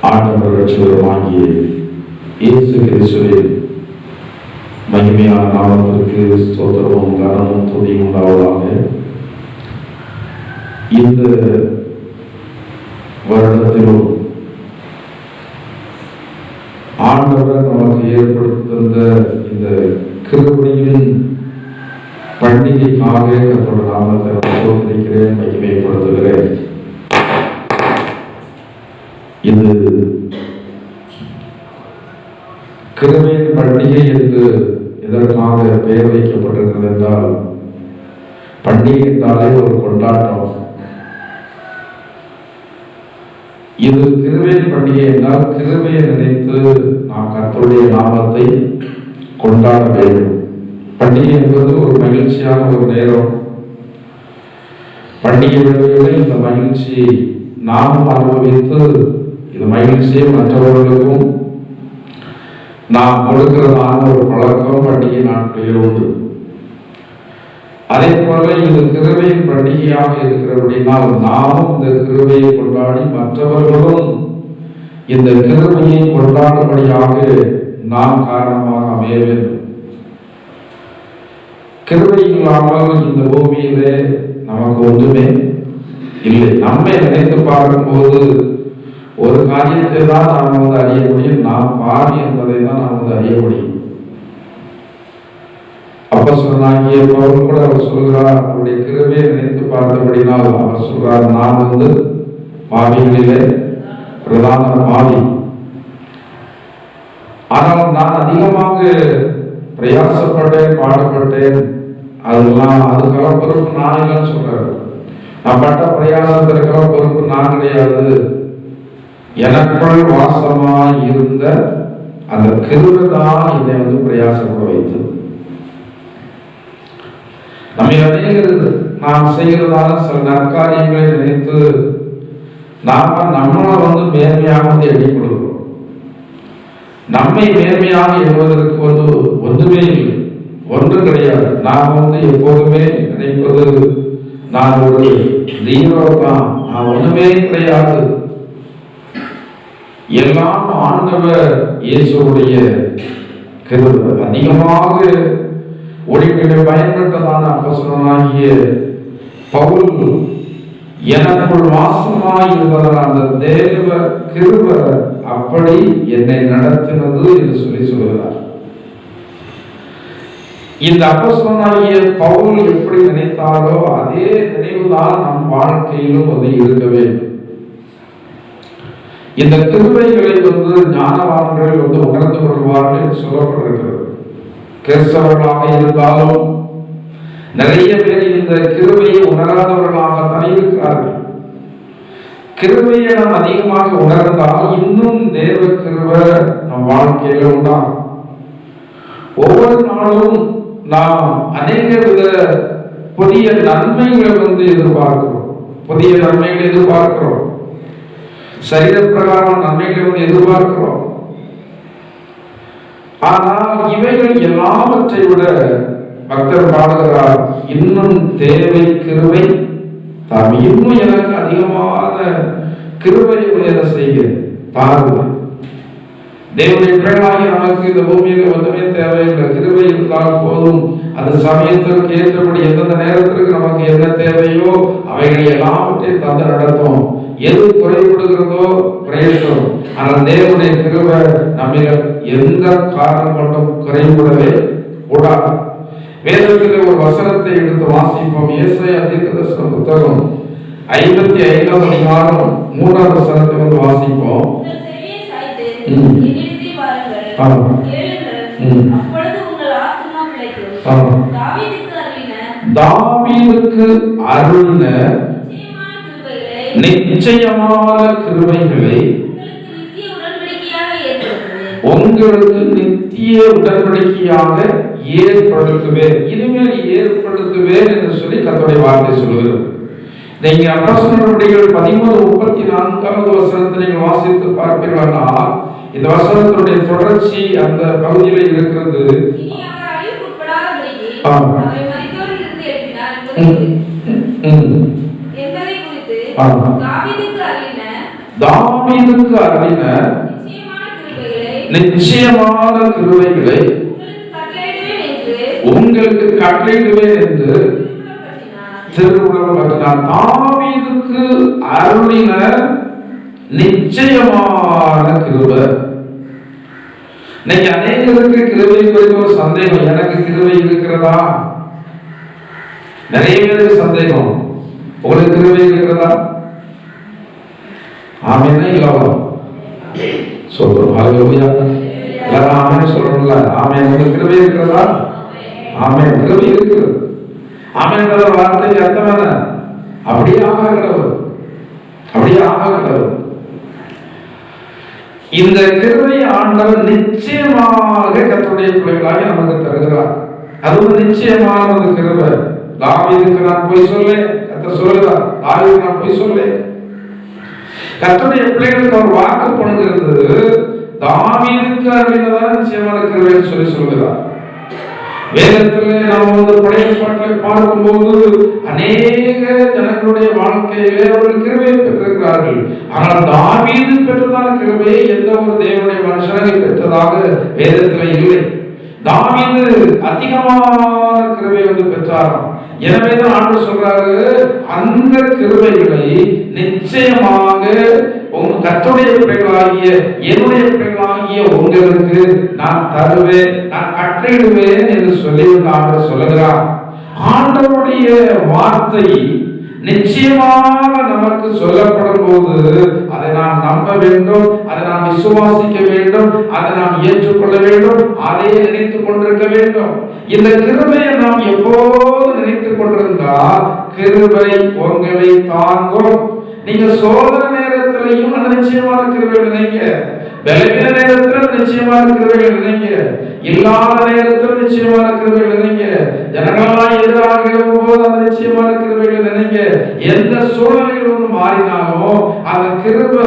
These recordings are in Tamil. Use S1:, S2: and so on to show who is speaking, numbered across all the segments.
S1: ஆண்டவர் ரட்சகருமாகிய இயேசு கிறிஸ்துவின் மகிமையான நாமத்திற்கு ஸ்தோத்திரமும் கனமும் துதியும் உண்டாவதாக. இந்த வருடத்திலும் ஆண்டவர் நமக்கு ஏற்படுத்த இந்த கிருபையின் பண்டிகைக்காக கர்த்தருடைய நாமத்தை ஸ்தோத்திரிக்கிறேன், மகிமைப்படுத்துகிறேன். இது கிருபையின் பண்டிகை என்று எதற்காக பெயர் வைக்கப்பட்டிருக்கிறது என்றால், பண்டிகை என்றாலே ஒரு கொண்டாட்டம். இது கிருபையின் பண்டிகை என்றால் கிருபையை நினைத்து நாம் கர்த்தருடைய நாமத்தை கொண்டாட வேண்டும். பண்டிகை என்பது ஒரு மகிழ்ச்சியான ஒரு நேரம். பண்டிகை வேளையில் இந்த மகிழ்ச்சி நாமும் அனுபவித்து இந்த மகிழ்ச்சியை மற்றவர்களுக்கும் நாம் கொடுக்கிறதான ஒரு பழக்கம் பண்டிகை நாட்களில் உண்டு. அதே போல இது கிருபையின் பண்டிகையாக இருக்கிறபடினால் நாமும் இந்த கிருபையை கொண்டாடி மற்றவர்களும் இந்த கிருபையை கொண்டாடும்படியாக நாம் காரணமாக அமைய வேண்டும். கிருபை இல்லாமல் இந்த பூமியிலே நமக்கு ஒன்றுமே இல்லை. நம்மை நினைத்து பார்க்கும்போது ஒரு காரியத்தை தான் நாம் அறிய முடியும், நாம் பாவி என்பதை தான் நாம் அறிய முடியும். அப்போஸ்தலனாகிய பவுல் கூட அவர் சொல்கிறார், அவருடைய கிருபையை நினைத்து பார்த்தபடினால் அவர் சொல்றார், நான் பாவிகளிலே பிரதான பாவி. ஆனால் நான் அதிகமாக பிரயாசப்பட்டேன், பாடுபட்டேன், அதுக்கெல்லாம் பொறுப்பு நான் இல்லைன்னு சொல்றாரு. நான் பட்ட பிரயாசத்திற்கெல்லாம் பொறுப்பு நான் கிடையாது. எனக்குள் வாசமாய் இருந்த அந்த கிருபை தான் என்னை பிரயாசப்பட வைத்தது. நம்ம அநேகர் நாம் செய்கிறதால சில நற்காரியங்களை நினைத்து நம்மளை மேன்மையாக எண்ணி கொடுக்கிறோம். நம்மை மேன்மையாக எண்ணுவதற்கு ஒன்றுமே இல்லை, ஒன்று கிடையாது. நாம் எப்போதுமே நினைப்பது நான் ஒரு ஜீரோ தான், நான் ஒண்ணுமே கிடையாது. எல்லாம் ஆண்டவர் இயேசுடைய கிருபை. அதிகமாக ஒளிக்கிட பயன்பட்டதான அப்போஸ்தலனாகிய பவுல் எனக்குள் வாசமாய் இருந்ததால் அந்த தேவ கிருபை அப்படி என்னை நடத்தினது என்று சொல்கிறார். இந்த அப்போஸ்தலனாகிய பவுல் எப்படி நினைத்தாரோ அதே நினைவுதான் நம் வாழ்க்கையிலும் இருக்க வேண்டும். இந்த கிருபைகளை ஞானவான்கள் உணர்ந்து கொள்வார்கள் என்று சொல்லப்பட்டிருக்கிறது. கிறிஸ்தவர்களாக இருந்தாலும் நிறைய பேர் இந்த கிருபையை உணராதவர்களாகத்தான் இருக்கிறார்கள். கிருபையை நாம் அதிகமாக உணர்ந்தால் இன்னும் தேவ கிருபை நம் வாழ்க்கையில உண்டாகும். ஒவ்வொரு நாளும் நாம் அநேக வித புதிய நன்மைகளை எதிர்பார்க்கிறோம். புதிய நன்மைகளை எதிர்பார்க்கிறோம். சரீர பிரகாரம் நன்மைகளை எதிர்பார்க்கிறோம். ஆனால் இவைகள் எல்லாவற்றை விட பக்தர் பாடுகிறார், இன்னும் தேவை கிருபை தாம், இன்னும் எனக்கு அதிகமான கிருபை செய்ய தாருங்கள். தேவனுடைய பிள்ளைகளாகி நமக்கு இந்த பூமியில ஒன்றுமே தேவையில்லை, கிருபை இருந்தால் போதும். அந்த சமயத்திற்கு ஏற்றபடி எந்தெந்த நேரத்திற்கு நமக்கு என்ன தேவையோ அவைகளை எல்லாவற்றையும் தந்து நடத்தும். எது குறைபடுகிறதோ குறையட்டும். ஆனால் தேவனுடைய கிருபை நம்மில எந்த காரணம் கொண்டும் குறைபடவே கூடாது. வேதத்தில் ஒரு வசனத்தை எடுத்து வாசிப்போம். ஏசாயா தீர்க்கதரிசன புத்தகம் 55ஆம் அதிகாரம் 3ஆம் வசனத்தை வாசிப்போம். தாவீதுக்கு அருளின நிச்சயமான கிருபைகளை உங்களுக்கு நித்திய உடன்படிக்கையாக ஏற்படுத்துவேன், இனிமேல் ஏற்படுத்துவேன் என்று சொல்லி கர்த்தருடைய வார்த்தை சொல்லுகிறது. நீங்க அப்போஸ்தலர்கள் 13:34 வசனத்தை நீங்கள் வாசித்து பார்ப்பீர்களானால் இந்த வசனத்தினுடைய தொடர்ச்சி அந்த பகுதியில் இருக்கிறது. தாவீதுக்கு அருளின நிச்சயமான கிருபைகளை உங்களுக்கு கட்டளையிடுவேன் என்று திருவுளம் பற்றினார். தாவீதுக்கு அருளின நிச்சயமான கிருபை. இன்னைக்கு அநேகருக்கு கிருபை குறித்த ஒரு சந்தேகம், எனக்கு கிருபை இருக்கிறதா? நிறைய பேருக்கு சந்தேகம், உங்களுக்கு கிருபை இருக்கிறதா? ஆமென் இல்லவா? சொல்றோம். ஹல்லேலூயா. எல்லாரும் ஆமென் சொல்றோம்ல. ஆமென். உங்களுக்கு கிருபை இருக்கிறதா? ஆமென். கிருபை இருக்கிறது. ஆமென்ங்கற வார்த்தைக்கு அர்த்தம் என்ன? அப்படியே ஆகக்கூடாது, அப்படியே ஆகக்கூடாது. இந்த கிருபை ஆண்டவர் நிச்சயமாக கர்த்தருடைய பிள்ளைகளாக நமக்கு தருகிறார். அது ஒரு நிச்சயமான ஒரு கிருபை. தாவீதுக்கு நான் போய் சொல்ல, கர்த்தர் சொல்லுகிறார், தாவீதுக்கு நான் போய் சொல்ல. கர்த்தருடைய பிள்ளைகளுக்கு அவர் வாக்கு பண்ணுகிறது, தாவீதுக்கு அருளினதான நிச்சயமான கிருபைன்னு சொல்லுகிறார். வேதத்திலே நாம் பழைய பாட்டை பார்க்கும்போது அநேக ஜனங்களுடைய வாழ்க்கையிலே அவர்கள் கிருபையை பெற்றிருக்கிறார்கள். ஆனால் தாவீது பெற்றதான கிருபையை எந்த ஒரு தேவனுடைய மனுஷனை பெற்றதாக வேதத்திலே இல்லை. தாவீது அதிகமான கிருபையை பெற்றாராம். எனவேதான் ஆண்டவர் சொல்றாரு, அந்த கிருபைகளை நிச்சயமாக கர்த்தருடைய பிள்ளைகளாகிய என்னுடைய பிள்ளைகளாகிய உங்களுக்கு நான் தருவேன், நான் கட்டளையிடுவேன் என்று சொல்லி ஆண்டவர் சொல்லுகிறார். ஆண்டவருடைய வார்த்தை நிச்சயமாக நமக்கு சொல்லப்படும் போது அதை நாம் நம்ப வேண்டும், அதை நாம் விசுவாசிக்க வேண்டும், அதை நாம் ஏற்றுக்கொள்ள வேண்டும், அதை நினைத்துக் கொண்டிருக்க வேண்டும். இந்த கிருபையை நாம் எப்போது நினைத்துக் கொண்டிருந்தால் கிருபை உங்களை தாங்கும். நீங்க சோதனை நேரத்திலையும் அந்த நிச்சயமான கிருபை நினைங்க, பலவீன நேரத்தில் நிச்சயமான கிருபை நினைங்க, இல்லாத நேரத்தில் நிச்சயமான கிருபை நினைங்க, ஜனங்களால் எதிராக இருக்கும்போது அந்த நிச்சயமான கிருபைகளை நினைங்க. எந்த சூழ்நிலைகள் மாறினாலும் அந்த கிருபை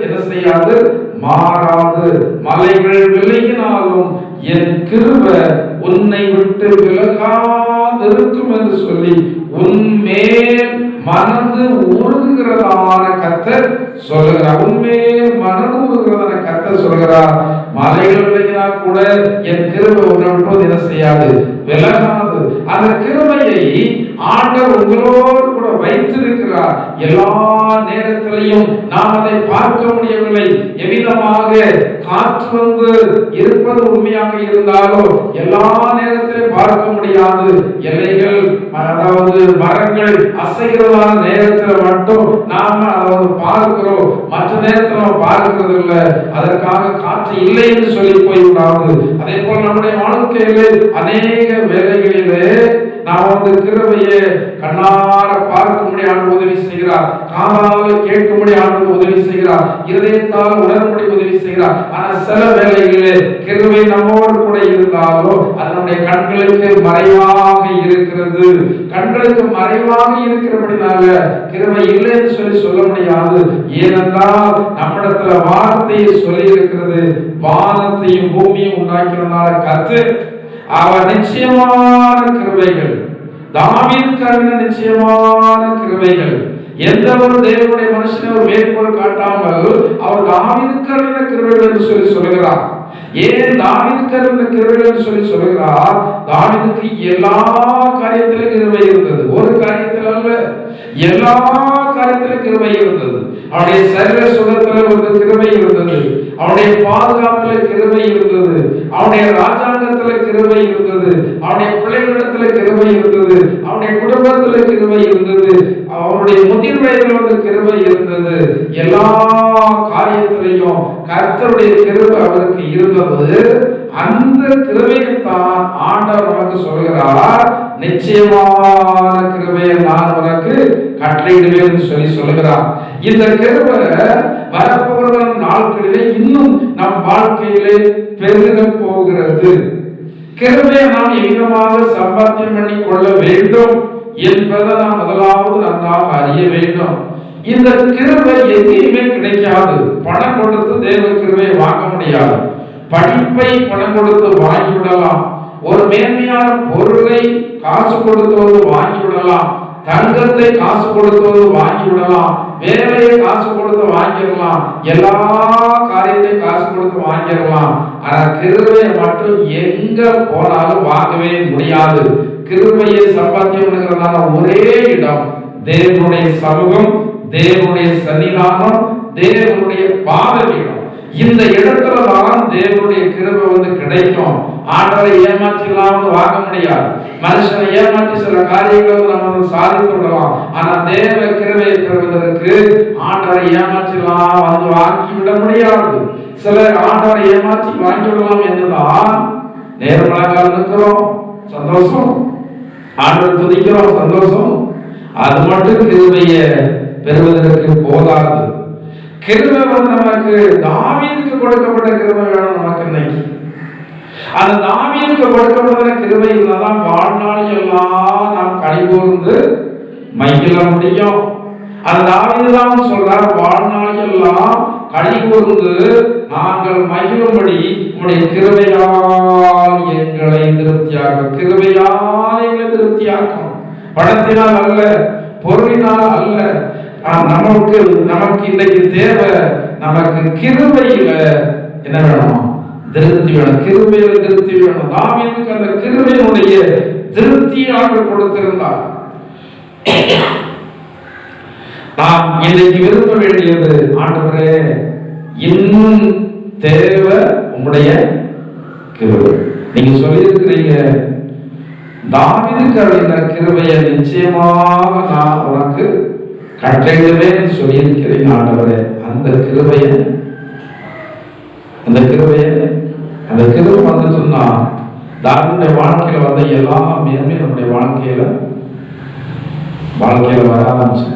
S1: என்ன செய்யாது? மாறாது. மலைகள் விலகினாலும் என் கிருபை உன்னை விட்டு விலகாதிருக்கும் என்று சொல்லி உன்மேல் மனது உருகுகிறதான கர்த்தர் சொல்லுகிறார். உன்மேல் மனது உருகுகிறதான கர்த்தர் சொல்லுகிறார். மலைகள் விலகினா கூட என் கிருபை உன்னை விட்டு என்ன செய்யாது? விலகாது. அந்த கிருபையை ஆண்டவர் உங்களோடு கூட வைத்திருக்கிறார். எல்லா நேரத்திலையும் நாம் அதை பார்க்க முடியவில்லை. எவ்விதமாக காற்று இருப்பது உண்மையாக இருந்தாலும் எல்லா நேரத்திலும் பார்க்க முடியாது. எல்லைகள், அதாவது மரங்கள் அசைகிறதான நேரத்தில் மட்டும் நாம் பார்க்கிறோம், மற்ற நேரத்தில் பார்க்கிறது இல்லை. அதற்காக காற்று இல்லை என்று சொல்லி போய்விடாது. அதே போல் நம்முடைய வாழ்க்கையிலே அநேக வேலைகளிலே நாம் கிருபையை கண்ணார பார்க்கும்படி ஆண்டவர் உதவி செய்கிறார், காதால் கேட்கும்படி ஆண்டவர் உதவி செய்கிறார், இருதயத்தால் உணரும்படி உதவி செய்கிறார். ஆனால் சில வேளைகளிலே கிருபை நம்மோடு கூட இருந்தாலும் அது நம்முடைய கண்களுக்கு மறைவாக இருக்கிறது. கண்களுக்கு மறைவாக இருக்கிறபடினால கிருபை இல்லை என்று சொல்லி சொல்ல முடியாது. ஏனென்றால் நம்மிடத்துல வார்த்தையை சொல்லி இருக்கிறது, வானத்தையும் பூமியும் உண்டாக்கினால கர்த்தர் அவர் நிச்சயமான கிருபைகள், தாவீதுக்கு நிச்சயமான கிருபைகள். எந்த ஒரு தேவனுடைய மனுஷனை ஒரு மேற்கோள் காட்டாமல் அவர் தாவீதுக்கு கிருபைகள் என்று சொல்லி சொல்லுகிறார். ஏன் தாவீதுக்கு கிருபைகள் என்று சொல்லி சொல்லுகிறார்? தாவீதுக்கு எல்லா காரியத்திலும் கிருபை இருந்தது, ஒரு காரியத்தில் அல்ல, எல்லா காரியத்திலும் கிருபை இருந்தது. அவருடைய சரீர சுகத்தில் ஒரு கிருபை இருந்தது, அவருடைய பாதுகாப்பில் கிருபை இருந்தது, அவருடைய ராஜாங்கத்தில் கிருபை இருந்தது, அவருடைய பிள்ளைகளிடத்தில் கிருபை இருந்தது, அவருடைய குடும்பத்தில் கிருபை இருந்தது, அவருடைய முதிர் வயதில் கிருபை இருந்தது. எல்லா காரியத்திலையும் கர்த்தருடைய கிருபை அவருக்கு இருந்தது. அந்த கிருபையைத்தான் ஆண்டவர் நமக்கு சொல்கிறார், நிச்சயமான கிருபையை நான் உனக்கு கட்டளையிடுவேன் என்று சொல்லி சொல்கிறார். இந்த கிருபை வரப்போகிற நாட்களிலே இன்னும் நம் வாழ்க்கையிலே பெருக போகிறது. கிருபையை நாம் எவ்விதமாக சம்பாத்தியம் பண்ணி கொள்ள வேண்டும் என்பதை நாம் முதலாவது நன்றாக அறிய வேண்டும். இந்த கிருபை எங்கேயுமே கிடைக்காது. பணம் கொடுத்து தேவ கிருபையை வாங்க முடியாது. படிப்பை பணம் கொடுத்து வாங்கிவிடலாம், ஒரு மேன்மையான பொருளை காசு கொடுத்து வாங்கிவிடலாம், தங்கத்தை காசு கொடுத்து வாங்கி விடலாம், வேலையை காசு கொடுத்து வாங்கிடலாம், எல்லா காரியத்தையும் காசு கொடுத்து வாங்கிடலாம். ஆனா கிருபையை மட்டும் எங்க போனாலும் வாங்கவே முடியாது. கிருபையை சம்பாத்தியம் ஒரே இடம் தேவனுடைய சமூகம், தேவனுடைய சன்னிதானம், தேவனுடைய பாதபீடம். இந்த இடத்துல தான் தேவனுடைய கிருபை கிடைக்கும். ஆண்டவரை ஏமாற்றிலாம் வாங்க முடியாது. மனுஷனை ஏமாற்றி சில காரியங்களை நம்ம சாதித்து விடலாம். ஆனா தேவ கிருபையை பெறுவதற்கு ஆண்டவரை ஏமாற்றிலாம் வாங்கி விட முடியாது. சிலர் ஆண்டவரை ஏமாற்றி வாங்கி விடலாம் என்றுதான் நேர்மலங்கள் இருக்கிறோம், சந்தோஷம். ஆண்டவர் துதிக்கிறோம், சந்தோஷம். அது மட்டும் கிருபையை பெறுவதற்கு போதாது. கிருபை நமக்கு தாவீதுக்கு கொடுக்கப்பட்ட கிருபை வேணும். நமக்கு இன்னைக்கு அந்த தாவீதுக்கு கொடுக்கப்பட்ட கிருபை இல்லதான் வாழ்நாள் எல்லாம் நாம் கழிகூர்ந்து மகிழ முடியும். அந்த தாவீதுதான் சொல்றார், வாழ்நாள் எல்லாம் கழிகூர்ந்து நாங்கள் மகிழும்படி உம்முடைய கிருபையால் எங்களை திருப்தியாக்கும். கிருபையால் எங்களை திருப்தியாக்கும். பணத்தினால் அல்ல, பொருளினால் அல்ல. நமக்கு இன்னைக்கு தேவை, நமக்கு கிருபையில என்ன வேணும்? திருப்தி வேணும். கிருபையில திருப்தி வேணும். தாவீதுக்கு அந்த கிருபையினுடைய திருப்தியாக கொடுத்திருந்தார். நாம் இன்னைக்கு விரும்ப வேண்டியது, ஆண்டவரே இன்னும் தேவை உம்முடைய கிருபை. நீங்க சொல்லி இருக்கிறீங்க, தாவீதுக்கு அளித்த கிருபையை நிச்சயமாக நான் உனக்கு கட்டளையிடவே சொல்லி இருக்கிறீங்க. ஆண்டவரே அந்த கிருபையை அந்த கிருபை வந்துச்சுன்னா தாவீதுடைய வாழ்க்கையில வந்த எல்லா மேன்மை நம்முடைய வாழ்க்கையில வர ஆரம்பிச்சு.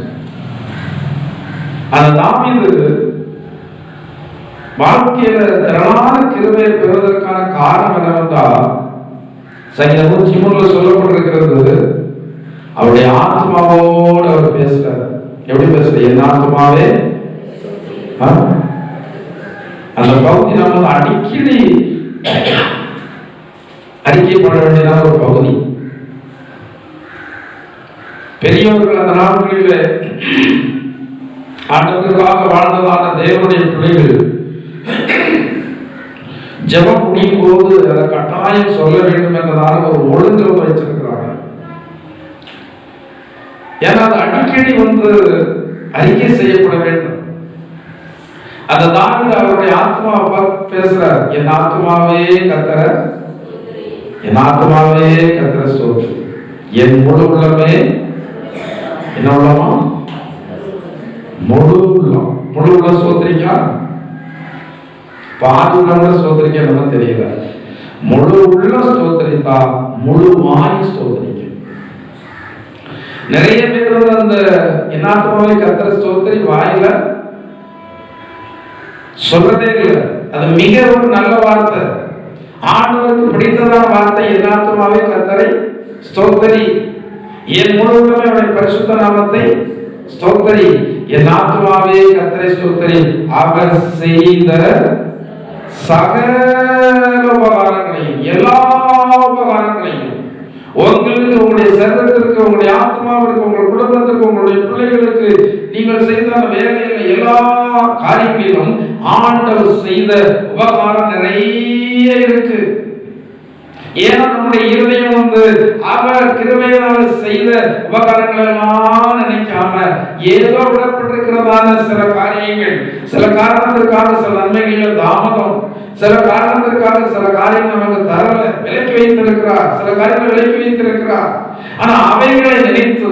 S1: அந்த தாவீது வாழ்க்கையில திரளான கிருபையை பெறுவதற்கான காரணம் என்னவென்றால், சங்கீதம் 103 சொல்லப்பட்டிருக்கிறது, அவருடைய ஆத்மாவோடு அவர் பேசுறார். எப்படி பேசுற? என் ஆத்மாவே. அந்த பகுதி நம்ம அடிக்கடி அறிக்கைப்பட வேண்டியதான ஒரு பகுதி. பெரியவர்கள் அந்த நாட்களில் ஆண்டவருக்காக வாழ்ந்ததான தேவனுடைய பிள்ளைகள் ஜெபம் முடியும் போது அதை கட்டாயம் சொல்ல வேண்டும் என்றதான ஒரு ஒழுங்கு வச்சிருக்கிறாங்க. ஏன்னா அது அடிக்கடி அறிக்கை செய்யப்பட வேண்டும். அந்த தாவீது அவருடைய ஆத்மாவை பேசுறார், என் ஆத்மாவே கர்த்தர, என் ஆத்மாவே கர்த்தர ஸ்தோத்திரி, என் முழு உள்ளமே. என்ன உள்ளமா? முழு உள்ளம். முழு உள்ள ஸ்தோத்திரிக்கா? பாதி உள்ள ஸ்தோத்திரிக்க நம்ம தெரியல. முழு உள்ள ஸ்தோத்திரித்தா முழு வாய் ஸ்தோத்திரிக்க. நிறைய பேர் அந்த என் ஆத்மாவே கர்த்தர ஸ்தோத்திரி வாயில சொல்றதே இல்லை. அது மிக ஒரு நல்ல வார்த்தை, ஆண்டவருக்கு பிடித்ததான வார்த்தை. என் ஆத்மாவே கர்த்தரை ஸ்தோத்திரி, என் முழு உள்ளமே அவருடைய பரிசுத்த நாமத்தை ஸ்தோத்திரி, என் ஆத்மாவே கர்த்தரை ஸ்தோத்திரி, அவர் செய்த சகல உபகாரங்களையும், எல்லா உபகாரங்களையும், உங்களுக்கு, உங்களுடைய சரீரத்திற்கு, உங்களுடைய ஆத்மாவிற்கு, உங்கள் குடும்பத்திற்கு, உங்களுடைய பிள்ளைகளுக்கு நீங்கள் செய்த வேலையில் எல்லா காரியங்களிலும் ஆண்டவர் செய்த உபகாரம் நிறைய இருக்கு. ஏன்னா நம்முடைய இருதயம் அவர் கிருபையினால் செய்த உபகாரங்கள் எல்லாம் நினைக்காம ஏதோ விடப்பட்டிருக்கிறதான சில காரியங்கள், சில காரணத்திற்காக சில நன்மைகள் தாமதம், சில காரணத்திற்காக சில காரியங்கள் நமக்கு தரல, விலக்கி வைத்திருக்கிறார், சில காரியங்கள் விலக்கி வைத்திருக்கிறார். ஆனா அவைகளை நினைத்து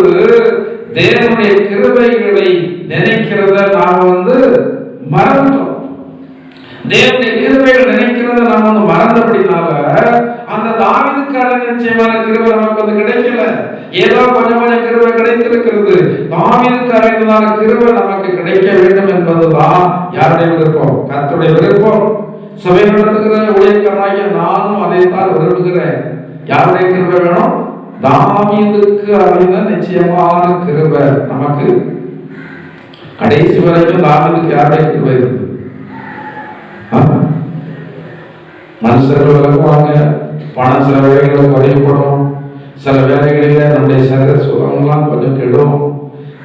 S1: தேவனுடைய கிருபைகளை நினைக்கிறத நாம் மறந்துட்டோம். தேவனுடைய கிருபைகள் நினைக்கிறத நாம் மறந்தபடினால அந்த தாவீதுக்கான நிச்சயமான கிருபை நமக்கு கிடைக்கல. ஏதோ கொஞ்சம் கொஞ்சம் கிருபை கிடைத்திருக்கிறது. தாவீதுக்கான கிருபை நமக்கு கிடைக்க வேண்டும் என்பதுதான் யாருடைய விருப்பம்? கர்த்தருடைய விருப்பம். சபை நடத்துகிற ஊழியக்காரனாகிய நானும் அதைத்தான் விரும்புகிறேன். யாருடைய கிருபை வேணும்? தாவீதுக்கு அறிந்த நிச்சயமான கிருபை நமக்கு கடைசி வரைக்கும். தாவீதுக்கு யாருடைய கிருபை இருக்கு? மனுஷர்கள் விளக்குவாங்க, பண செலவுகளை குறையப்படும், சில வேலைகளில் நம்முடைய சரீர சுகம்லாம் கொஞ்சம் கெடும்.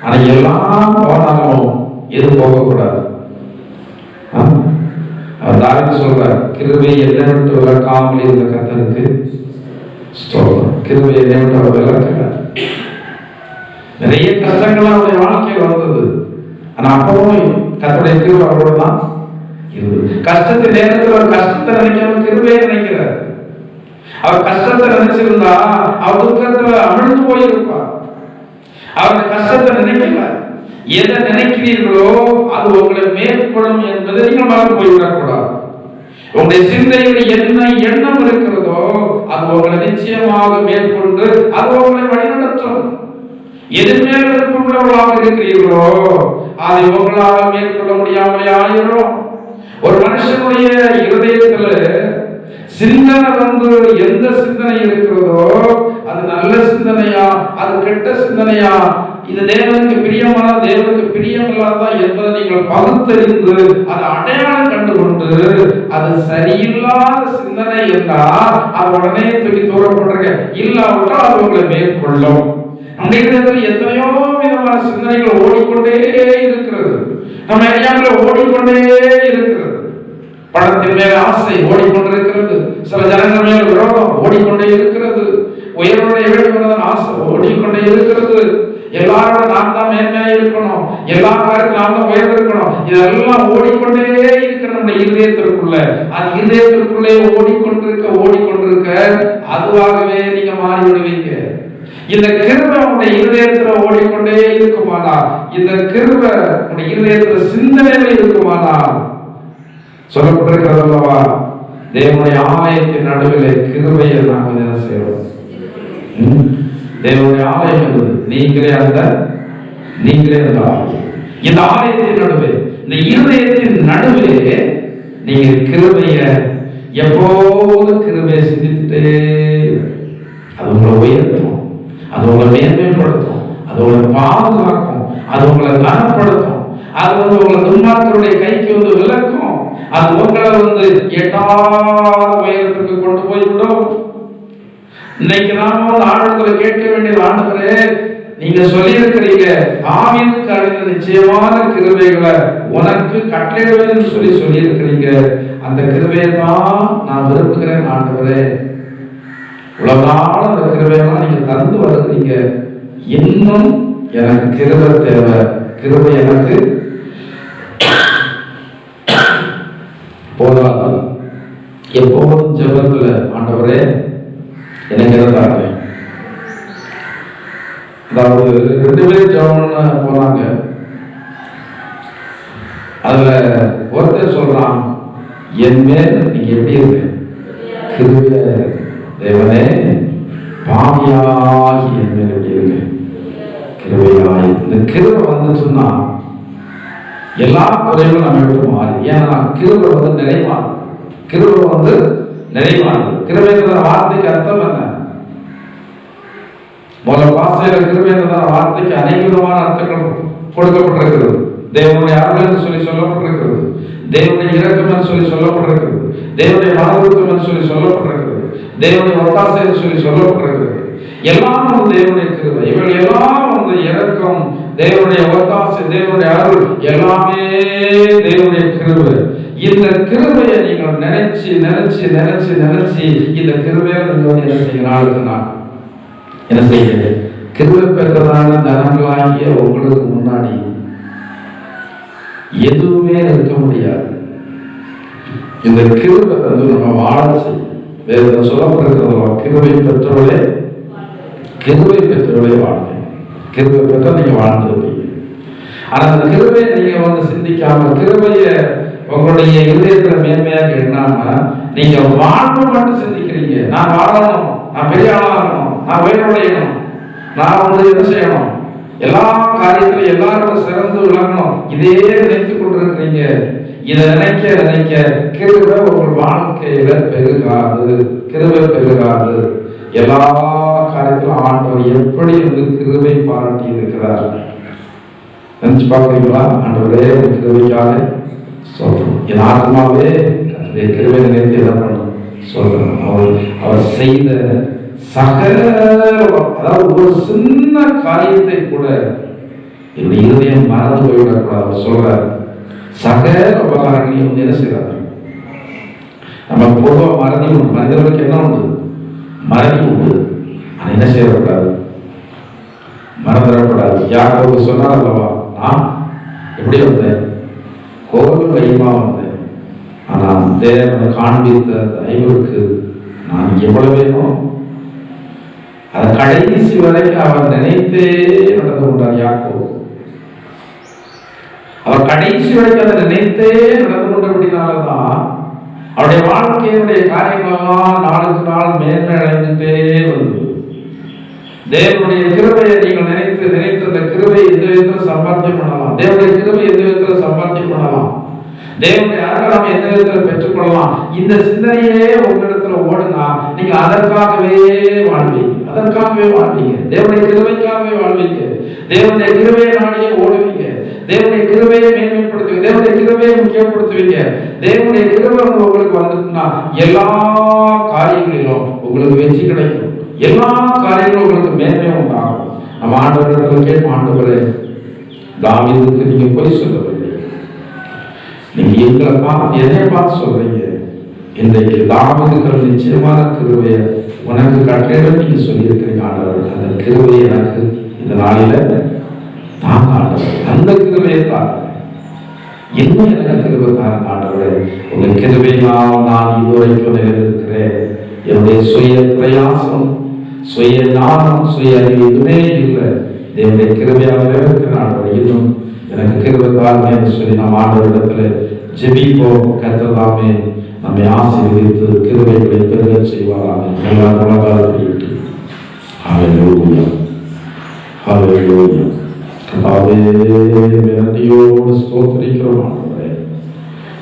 S1: ஆனா எல்லாம் போனாலும் எது போகக்கூடாது. அவர் தாவீது சொல்றார், கிருபை என்னை விட்டு விலக்காமல் இருந்த கர்த்தருக்கு ஸ்தோத்திரம். கிருபை என்னை விட்டு அவர் விலக்கிறார். நிறைய கஷ்டங்கள் அவருடைய வாழ்க்கையில் வந்தது. ஆனா அப்பவும் கர்த்தருடைய கிருபை அவரோட தான் இருந்தது. கஷ்டத்தின் நேரத்தில் அவர் கஷ்டத்தை நினைக்காம கிருபையை நினைக்கிறார். அவர் கஷ்டத்தை நினைச்சிருந்தா அவர் துக்கத்துல அமிழ்ந்து போயிருப்பார். அவர் கஷ்டத்தை நினைக்கல. எதை நினைக்கிறீர்களோ அது உங்களை மேற்கொள்ளும் என்பதை நீங்கள் மறந்து போய்விடக்கூடாது. உங்களுடைய சிந்தையில் என்ன எண்ணம் இருக்கிறதோ அது உங்களை நிச்சயமாக மேற்கொண்டு அது உங்களை வழிநடத்தும். எதுவுமே விருப்பமுள்ளவர்களாக இருக்கிறீர்களோ அதை உங்களால் மேற்கொள்ள முடியாமலே ஆயிரும். ஒரு மனுஷனுடைய இருதயத்துல சிந்தனை வந்து எந்த சிந்தனை இருக்கிறதோ அது நல்ல சிந்தனையா அது கெட்ட சிந்தனையா, இது தேவனுக்கு பிரியமான தேவனுக்கு பிரியமில்லாதா என்பதை நீங்கள் பகுத்தறிந்து அதை அடையாளம் கண்டுகொண்டு அது சரியில்லாத சிந்தனை என்றால் அது உடனே தூக்கி தூரப்படுறீங்க. இல்லாவிட்டால் அது உங்களை மேற்கொள்ளும். நம்முடைய எத்தனையோ விதமான சிந்தனைகள் ஓடிக்கொண்டே இருக்கிறது. நம்ம அறியாமல ஓடிக்கொண்டே இருக்கிறது. பணத்தின் மேல ஆசை ஓடிக்கொண்டிருக்கிறது. சில ஜனங்கள் மேல விரோதம் ஓடிக்கொண்டே இருக்கிறது. உயர்வுடைய வேண்டுமென்ற ஆசை ஓடிக்கொண்டே இருக்கிறது. எல்லாரோட நாம் தான் மேன்மையா இருக்கணும், எல்லா காரியத்திலும் நாம் தான் உயர்வு இருக்கணும். இதெல்லாம் ஓடிக்கொண்டே இருக்கிற நம்முடைய இதயத்திற்குள்ள, அது இதயத்திற்குள்ளே ஓடிக்கொண்டிருக்க அதுவாகவே நீங்க மாறி விடுவீங்க. இந்த கிருபை உங்களுடைய இதயத்துல ஓடிக்கொண்டே இருக்குமானால், இந்த கிருபை உங்களுடைய இதயத்துல சிந்தனையில் இருக்குமானால், சொல்லப்பட்டிருக்கிறது அல்லவா, தேவனுடைய ஆலயத்தின் நடுவில் கிருபையை நாங்கள் என்ன செய்வோம்? தேவனுடைய ஆலயம் என்பது நீங்களே அந்த ஆலயம். இந்த ஆலயத்தின் நடுவே, இந்த இருதயத்தின் நடுவே நீங்க கிருபைய எப்போது கிருபையை சிந்தித்துட்டே அது உங்களை உயர்த்தும், அது உங்களை மேன்மைப்படுத்தும், அது உங்களை பாதுகாக்கும், அது உங்களை கனப்படுத்தும், அது உங்களை துன்மார்க்கருடைய கைக்கு விலக்கும், அது உங்களை எட்டாத உயரத்துக்கு கொண்டு போய்விடும். இன்னைக்கு நாம ஆண்டவரை கேட்க வேண்டியது, ஆண்டவரே நீங்க சொல்லி இருக்கிறீங்க தாவீதுக்கு அளித்த நிச்சயமான கிருபைகளை உனக்கு கட்டளையிடுவேன் சொல்லி இருக்கிறீங்க. அந்த கிருபையை தான் நான் விரும்புகிறேன் ஆண்டவரே. இவ்வளவு நாள் அந்த கிருபையெல்லாம் நீங்க தந்து வருகிறீங்க. இன்னும் எனக்கு கிருபை தேவை. கிருபை எனக்கு போதாது. எப்போதும் ஜெபத்துல ஆண்டவரே எனக்கு இருந்தாங்க. அதாவது 2 பேர் ஜெபம்னு போனாங்க. அதுல ஒருத்தர் சொல்றான், என் மேல் நீங்க எப்படி இருக்கு? கிருபையா இருக்கு. தேவனே பாவியாகி என் மேல் எப்படி இருக்கு? கிருபையாய். இந்த கிருபை வந்துச்சுன்னா எல்லா குறைகளும் நம்ம விட்டு மாறி. ஏன்னா கிருபை நிறைவானது. கிருபை நிறைவானது. கிருபைங்கிற வார்த்தைக்கு அர்த்தம் என்ன? முதல் பாசையில கிருபைங்கிற வார்த்தைக்கு அநேக விதமான அர்த்தங்கள் கொடுக்கப்பட்டிருக்கிறது. தேவனுடைய அருள் என்று சொல்லி சொல்லப்பட்டிருக்கிறது, தேவனுடைய இரக்கம் என்று சொல்லி சொல்லப்பட்டிருக்கிறது, தேவனுடைய மனதுருக்கம் என்று சொல்லி சொல்லப்பட்டிருக்கிறது, தேவனுடைய ஒத்தாசை என்று சொல்லி சொல்லப்பட்டிருக்கிறது. எல்லாம் தேவனுடைய கிருபை. இவர்கள் எல்லாம் இரக்கம், தேவனுடைய ஒத்தாசை, தேவனுடைய அருள் எல்லாமே தேவனுடைய கிருபை. இந்த கிருபையை நீங்கள் நினைச்சு நினைச்சு நினைச்சு நினைச்சு இந்த கிருபையை நீங்க என்ன செய்யணும்? என்ன செய்ய? கிருபை பெற்றதான ஜனங்களாகிய உங்களுக்கு முன்னாடி எதுவுமே இருக்க முடியாது. இந்த கிருபை நம்ம வாழ செய்யும். வேற சொல்லப்பட்டிருக்கிறோம், கிருபை பெற்றவர்களே வாழ்க்கை. கிருபை பெற்ற நீங்க வாழ்ந்துருப்பீங்க. ஆனா அந்த கிருபையை நீங்க சிந்திக்காம, கிருபையை உங்களுடைய இதயத்துல மேன்மையாக எண்ணாம நீங்க வாழ்வு மட்டும் சிந்திக்கிறீங்க. நான் வாழணும், நான் பெரிய ஆளாகணும், நான் உயர்வடையணும், நான் என்ன செய்யணும், எல்லா காரியத்திலும் எல்லாரும் சிறந்து விளங்கணும், இதே நினைத்துக் கொண்டிருக்கிறீங்க. இதை நினைக்க நினைக்க கிருபை உங்கள் வாழ்க்கையில பெருகாது. கிருபை பெருகாது. எல்லா காரியத்திலும் ஆண்டவர் எப்படி கிருபை பாராட்டி இருக்கிறார் நினைச்சு பார்க்கிறீங்களா? ஆண்டவரே கிருபைக்காக சொல்றோம். என் ஆத்மாவே கிருபை நினைத்து என்ன பண்ணும் சொல்றோம். அவர் செய்த அதாவது ஒரு சின்ன காரியத்தை கூட என்னுடைய இருதயம் மறந்து போய்விடக்கூடாது சொல்றாரு. சகல உபகாரங்களையும் என்ன செய்யறாரு? நம்ம பொதுவாக மறதி உண்டு, மனிதர்களுக்கு என்ன உண்டு? மறதி உண்டு. அதை என்ன செய்யக்கூடாது? மறந்துடக்கூடாது. யாக்கோபு சொன்னார் அல்லவா, நான் எப்படி வந்தேன்? கோவில் கைமா வந்தேன், ஆனால் தேவனை காண்பித்த தயவுக்கு நான் எவ்வளவு வேணும் அதை கடைசி வரைக்கும் அவர் நினைத்தே நடந்து கொண்டார். யாக்கோபு அவர் கடைசி வரைக்கும் அதை நினைத்தே நடந்து கொண்டபடினால்தான் அவருடைய வாழ்க்கையினுடைய காரியங்களெல்லாம் நாளுக்கு நாள் மேன்மை அடைந்துட்டே வந்தது. தேவனுடைய கிருபையை நீங்கள் நினைத்து அந்த கிருபை எந்த விதத்தில் சம்பாத்தியம் பண்ணலாம், தேவனுடைய கிருபை எந்த விதத்தில் சம்பாத்தியம் பண்ணலாம், தேவனுடைய அருளை நாம் எந்த விதத்தில் பெற்றுக்கொள்ளலாம், இந்த சிந்தனையே உங்களிடத்துல ஓடுனா நீங்க அதற்காகவே வாழ்வீங்க. தேவனுடைய கிருபைக்காகவே வாழ்வீங்க. தேவனுடைய கிருபையை நாடியே ஓடுவீங்க. தேவனுடைய கிருபையை மேன்மைப்படுத்துவீங்க. தேவனுடைய கிருபையை முக்கியப்படுத்துவீங்க. தேவனுடைய கிருபை உங்களுக்கு வந்துட்டுனா எல்லா காரியங்களிலும் உங்களுக்கு வெற்றி கிடைக்கும். எல்லா காரியங்களும் உங்களுக்கு மேன்மை உண்டாகும். நம்ம ஆண்டவரிடத்துல கேட்போம், ஆண்டவரே தாவீதுக்கு நீங்க போய் சொல்லவில்லை, நீங்க எங்களை பார்த்து என்னை பார்த்து சொல்றீங்க. இன்றைக்கு தாவீதுக்கு நிச்சயமான கிருபையை உனக்கு கட்டளை நீங்க சொல்லியிருக்கிறீங்க ஆண்டவர். அந்த கிருபையை எனக்கு இந்த நாளில தாங்க ஆண்டவர். அந்த கிருபையை தாங்க, இன்னும் எனக்கு கிருபை தாங்க ஆண்டவரே. உங்க கிருபையினால் நான் இதுவரைக்கும் நிலைத்திருக்கிறேன். என்னுடைய சுய பிரயாசம், சுய ஞானம், சுய அறிவு எதுவுமே இல்லை. என்னுடைய கிருபையாகவே இருக்கிறான். இன்னும் எனக்கு கிருபை தாங்க என்று சொல்லி நாம் ஆண்டவரிடத்துல ஜெபிப்போம். கர்த்தர் நம்மை ஆசீர்வதித்து கிருபைகளை பெருக செய்வாராக. ஹல்லேலூயா, ஹல்லேலூயா. கர்த்தாவே நன்றியோடு ஸ்தோத்திரிக்கிறோம் ஆண்டவரே.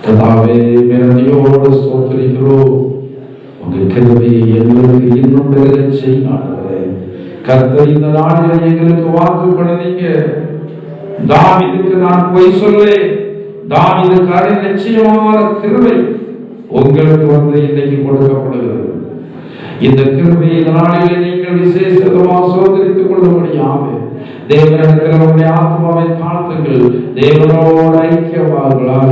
S1: கர்த்தாவே நன்றியோடு ஸ்தோத்திரிக்கிறோம். உங்க கிருபையை எங்களுக்கு இன்னும் பெருக செய்யுங்க ஆண்டவரே. கர்த்தர் இந்த நாளில் எங்களுக்கு வாக்கு பண்ணினீங்க, தாவீதுக்கு நான் போய் சொல்லேன், தாவீதுக்கு நிச்சயமான கிருபை உங்களுக்கு இன்னைக்கு கொடுக்கப்படுகிறது. இந்த கிருபையை நாளிலே நீங்கள் விசேஷமாக சோதரித்துக் கொள்ளும்படியாக தேவனிடத்தில் உங்களுடைய ஆத்மாவை தாழ்த்துங்கள். தேவனோடு ஐக்கியவார்களாக.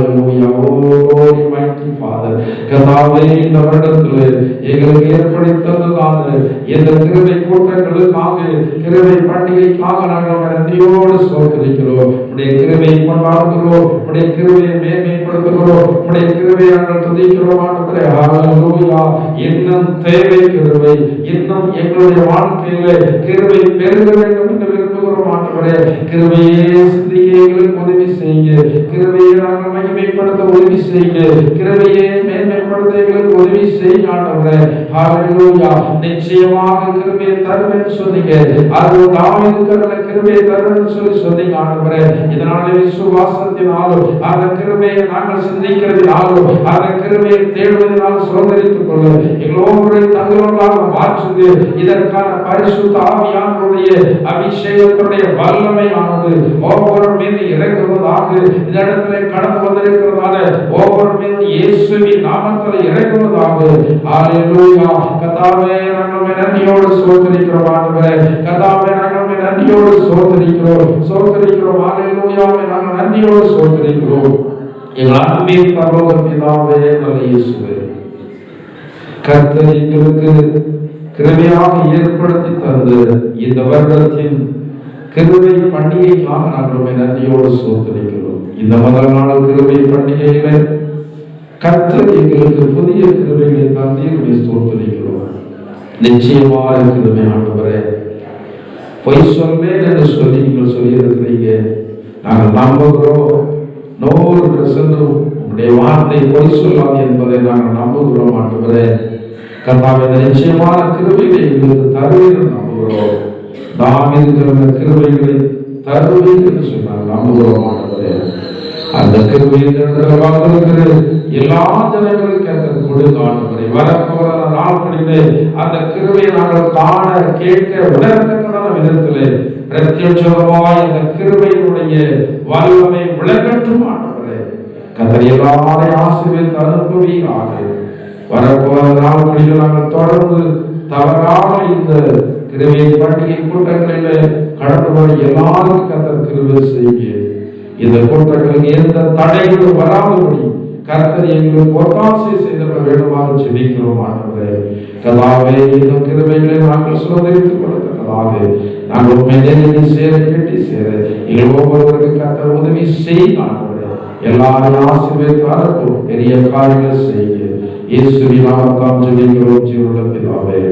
S1: கர்த்தாவே இந்த வருடத்தில் எங்களுக்கு ஏற்படுத்ததான இந்த கிருபை கூட்டங்களுக்காக, கிருபை பண்டிகைக்காக நாங்கள் நன்றியோடு சோதரிக்கிறோம். உடைய கிருபையை கொண்டாடுகிறோம், உடைய கிருபையை மேன்மைப்படுத்துகிறோம், உடைய கிருபையை நாங்கள் துதிக்கிறோம் ஆண்டவரே. ஹல்லேலூயா. இன்னும் தேவை கிருபை, இன்னும் எங்களுடைய வாழ்க்கையில கிருபை பெருக வேண்டும் என்று விரும்புகிறோம் ஆண்டவரே. கிருபையே சிந்திக்க எங்களுக்கு உதவி செய்யுங்க. கிருபையை நாங்கள் மகிமைப்படுத்த உதவி செய்யுங்க. கிருபையை மேன்மைப்படுத்த எங்களுக்கு உதவி செய்யுங்க ஆண்டவரே. ஹல்லேலூயா. நிச்சயமாக கிருபையை தரும் என்று சொன்னீங்க. அது தாவீதுக்கு கிருபையை தரும் என்று சொன்னீங்க ஆண்டவரே. இதனால விசுவாசத்தினாலும் அந்த கிருபையை நாங்கள் சிந்திக்கிறதினாலும் அந்த கிருபையை தேடுவதனால் சுதந்திரித்துக் கொள்ள எங்களோடு தங்களோடாக மாற்றுது. இதற்கான பரிசுத்த ஆவியானவருடைய அபிஷேகத்துடைய வல்லமையானது ஒவ்வொரு மீது இறங்குவதாக, இந்த இடத்துல கடந்து வந்திருக்கிறதான ஒவ்வொரு மீது இயேசுவின் நாமத்தில் இறங்குவதாக. ஹல்லேலூயா. கர்த்தாவே நாங்கள் நன்றியோடு ஸ்தோத்திரிக்கிறோம் ஆண்டவரே. கர்த்தாவே நாங்கள் நன்றியோடு ஸ்தோத்திரிக்கிறோம். ஹல்லேலூயா. நாங்கள் நன்றியோடு ஸ்தோத்திரிக்கிறோம். எங்கள் அன்பின் பரலோக பிதாவே, நல்ல இயேசுவே, கர்த்தர் எங்களுக்கு கிருபையாக ஏற்படுத்தி தந்து இந்த வருடத்தின் கிருபை பண்டிகைக்காக நாங்கள் நன்றியோடு ஸ்தோத்திரிக்கிறோம். இந்த முதல் நாள் கிருபை பண்டிகையில கர்த்தர் எங்களுக்கு புதிய கிருபைகளை தந்து ஸ்தோத்திரிக்கிறோம். நிச்சயமாக கிருபை ஆண்டவரே, பொய் சொல்லேன் என்று சொல்லி நீங்கள் சொல்லியிருக்கிறீங்க. நாங்கள் நம்புகிறோம். 100% உங்களுடைய வார்த்தை பொய் சொல்லாது என்பதை நாங்கள் நம்புகிறோம் ஆண்டவரே. கர்த்தாவே நிச்சயமான கிருபைகளை எங்களுக்கு தருவீர்கள் நம்புகிறோம். தாவீதுக்கு கிருபைகளை தருவீர்கள் என்று சொன்னார், நம்புகிறோம் ஆண்டவரே. அந்த கிருபையில் வந்திருக்கிற எல்லா ஜனங்களுக்கு அந்த கொடுங்க ஆண்டவரே. வரப்போற நாட்களிலே அந்த கிருபையை நாங்கள் காண, கேட்க, உணர்த்தக்கதான விதத்திலே பிரத்யட்சமாய் அந்த கிருபையினுடைய வல்லமை விளங்கட்டும் ஆண்டவரே. கர்த்தர் எல்லாரையும் ஆசீர்வதித்து அனுப்புவீராக. வரப்போற நாட்களில் நாங்கள் தொடர்ந்து தவறான இந்த கிருபை பண்டிகை கூட்டங்களில் கடந்து வர எல்லாருக்கும் கர்த்தர் கிருபை செய்யுங்க. இந்த கூட்டங்களுக்கு எந்த தடைகளும் வராதபடி கர்த்தர் எங்களுக்கு ஒத்தாசை செய்திட வேண்டுமாறு ஜெபிக்கிறோம். ஆண்டவரே கர்த்தாவே, இந்த கிருபைகளை நாங்கள் சுதந்திரித்துக் கொடுத்ததாக நாங்கள் உண்மை நேரில் சேர கட்டி சேர எங்கள் ஒவ்வொருவருக்கு கர்த்தர் உதவி செய்ய ஆண்டவரே எல்லாரும் ஆசீர்வதித்தாரட்டும். பெரிய காரியங்கள் செய்ய இயேசுவின் நாமத்தால் ஜெபிக்கிறோம் ஜீவனுள்ள பிதாவே.